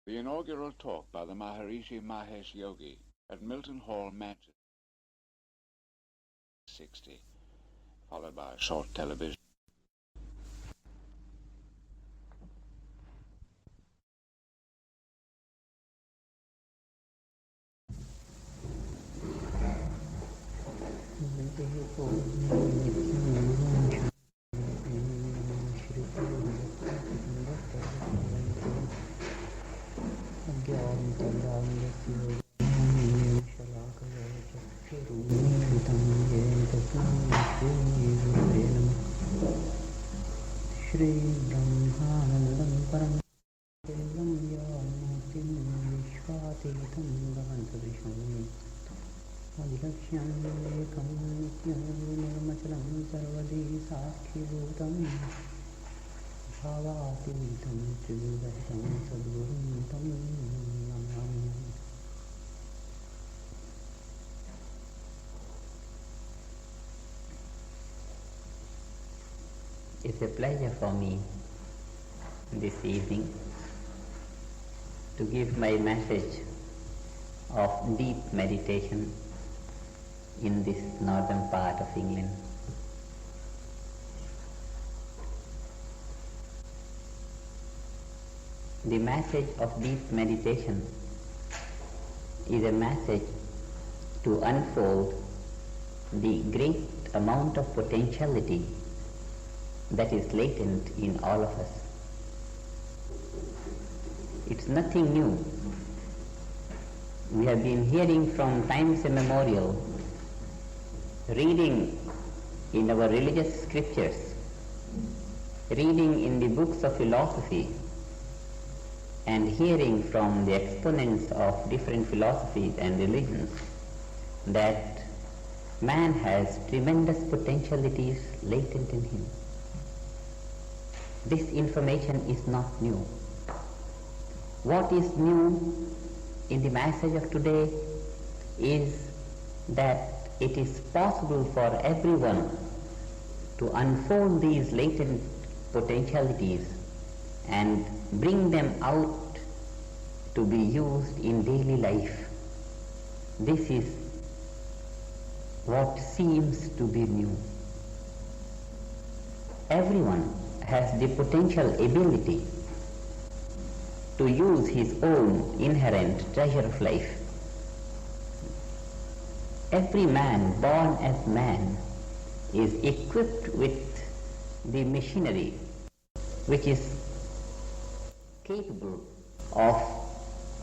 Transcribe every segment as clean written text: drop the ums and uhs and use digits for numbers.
The inaugural talk by the Maharishi Mahesh Yogi at Milton Hall, Manchester, 60, followed by a short television. Shri ब्रह्मानंदं परम केवलं व्योमवतीं विश्वातीतं भवन्तदृशं अधिलक्ष्यं एकं नित्यं निर्मचलं सर्वदी साक्षिभूतं भावातीतं त्रिविधं सद्गुरुं तं Namami. It's a pleasure for me this evening to give my message of deep meditation in this northern part of England. The message of deep meditation is a message to unfold the great amount of potentiality that is latent in all of us. It's nothing new. We have been hearing from times immemorial, reading in our religious scriptures, reading in the books of philosophy, and hearing from the exponents of different philosophies and religions that man has tremendous potentialities latent in him. This information is not new. What is new in the message of today is that it is possible for everyone to unfold these latent potentialities and bring them out to be used in daily life. This is what seems to be new. Everyone has the potential ability to use his own inherent treasure of life. Every man born as man is equipped with the machinery which is capable of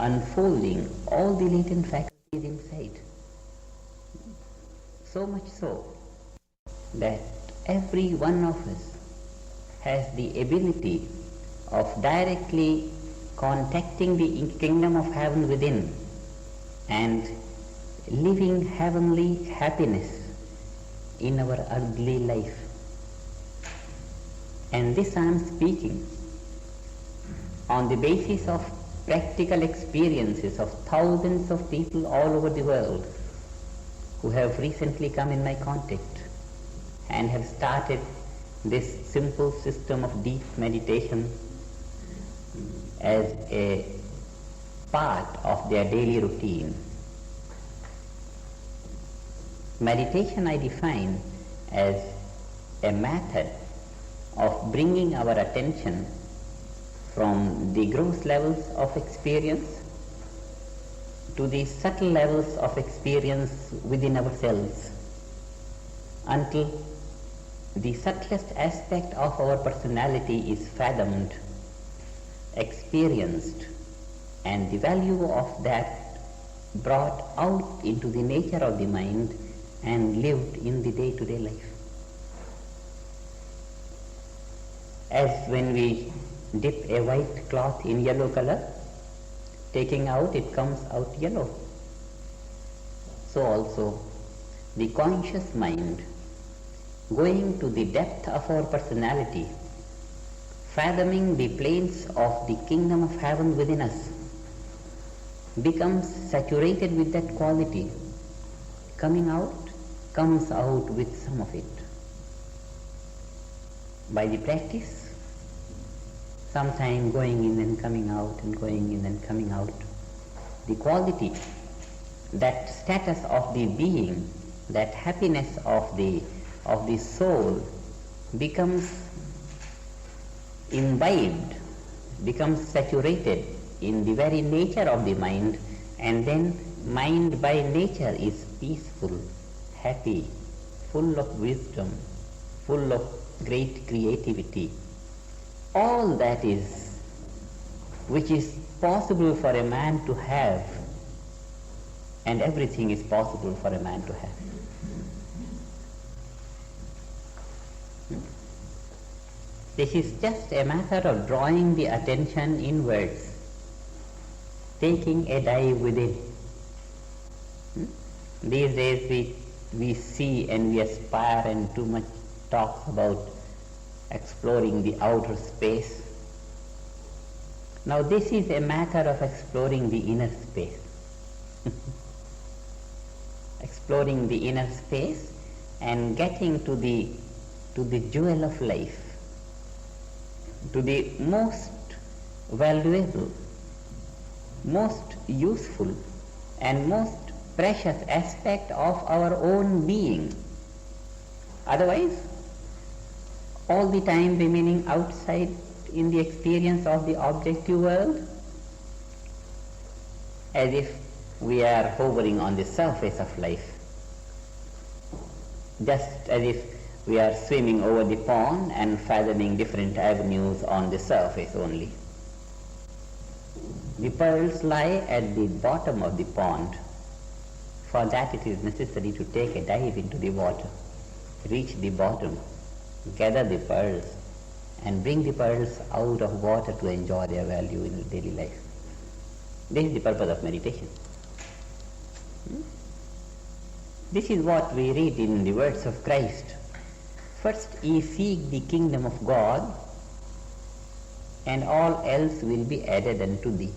unfolding all the latent faculties inside. So much so that every one of us has the ability of directly contacting the kingdom of heaven within and living heavenly happiness in our earthly life. And this I am speaking on the basis of practical experiences of thousands of people all over the world who have recently come in my contact and have started this simple system of deep meditation as a part of their daily routine. Meditation I define as a method of bringing our attention from the gross levels of experience to the subtle levels of experience within ourselves until the subtlest aspect of our personality is fathomed, experienced, and the value of that brought out into the nature of the mind and lived in the day-to-day life. As when we dip a white cloth in yellow color, taking out it comes out yellow. So also the conscious mind, going to the depth of our personality, fathoming the planes of the kingdom of heaven within us, becomes saturated with that quality. Coming out, comes out with some of it. By the practice, sometime going in and coming out and going in and coming out. The quality, that status of the being, that happiness of the soul becomes imbibed, becomes saturated in the very nature of the mind, and then mind by nature is peaceful, happy, full of wisdom, full of great creativity. All that is, which is possible for a man to have, and everything is possible for a man to have. This is just a matter of drawing the attention inwards, taking a dive within. These days we see and we aspire and too much talk about exploring the outer space. Now this is a matter of exploring the inner space. Exploring the inner space and getting to the jewel of life, to the most valuable, most useful and most precious aspect of our own being. Otherwise, all the time remaining outside in the experience of the objective world, as if we are hovering on the surface of life, just as if we are swimming over the pond and fathoming different avenues on the surface only. The pearls lie at the bottom of the pond. For that it is necessary to take a dive into the water, reach the bottom, gather the pearls, and bring the pearls out of water to enjoy their value in daily life. This is the purpose of meditation. This is what we read in the words of Christ. First ye seek the kingdom of God, and all else will be added unto thee.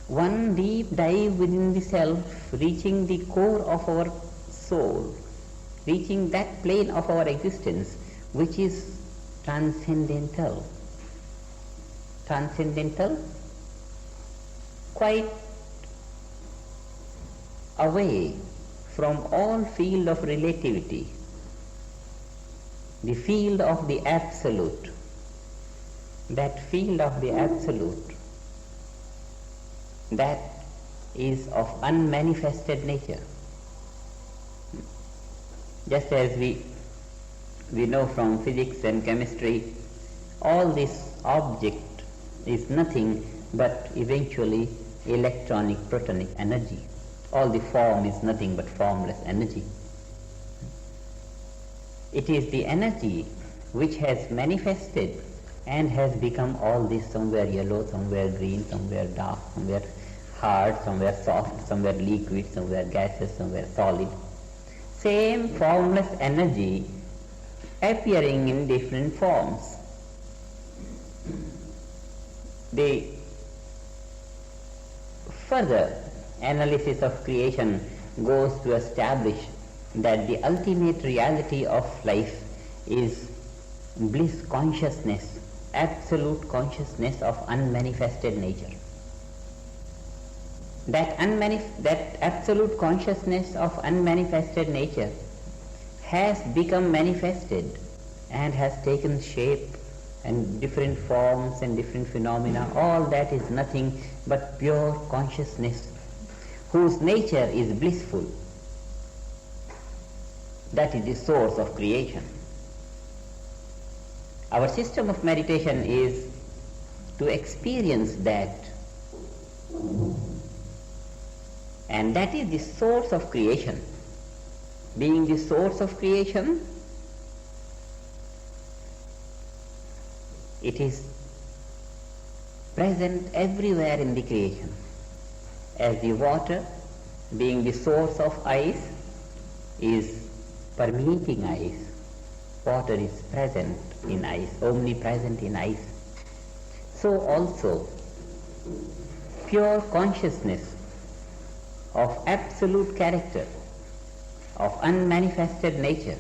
One deep dive within the self, reaching the core of our soul, reaching that plane of our existence which is transcendental. Transcendental, quite away from all field of relativity, the field of the absolute, that field of the absolute, that is of unmanifested nature. Just as we know from physics and chemistry, all this object is nothing but eventually electronic protonic energy. All the form is nothing but formless energy. It is the energy which has manifested and has become all this, somewhere yellow, somewhere green, somewhere dark, somewhere hard, somewhere soft, somewhere liquid, somewhere gaseous, somewhere solid. Same formless energy appearing in different forms. The further analysis of creation goes to establish that the ultimate reality of life is bliss consciousness, absolute consciousness of unmanifested nature. That absolute consciousness of unmanifested nature has become manifested and has taken shape and different forms and different phenomena. All that is nothing but pure consciousness whose nature is blissful. That is the source of creation. Our system of meditation is to experience that, and that is the source of creation. Being the source of creation, it is present everywhere in the creation. As the water, being the source of ice, is permeating ice. Water is present in ice, omnipresent in ice. So also, pure consciousness of absolute character, of unmanifested nature,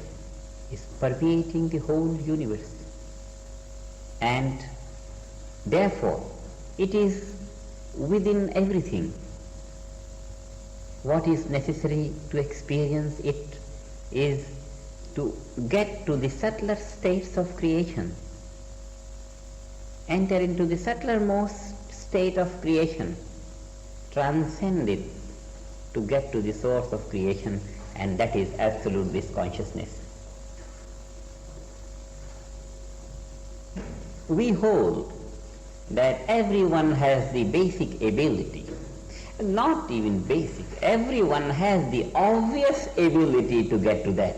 is permeating the whole universe. and therefore it is within everything. What is necessary to experience it is to get to the subtler states of creation, enter into the subtlermost state of creation, transcend it to get to the source of creation, and that is absolute bliss consciousness. We hold that everyone has the basic ability, not even basic, everyone has the obvious ability to get to that.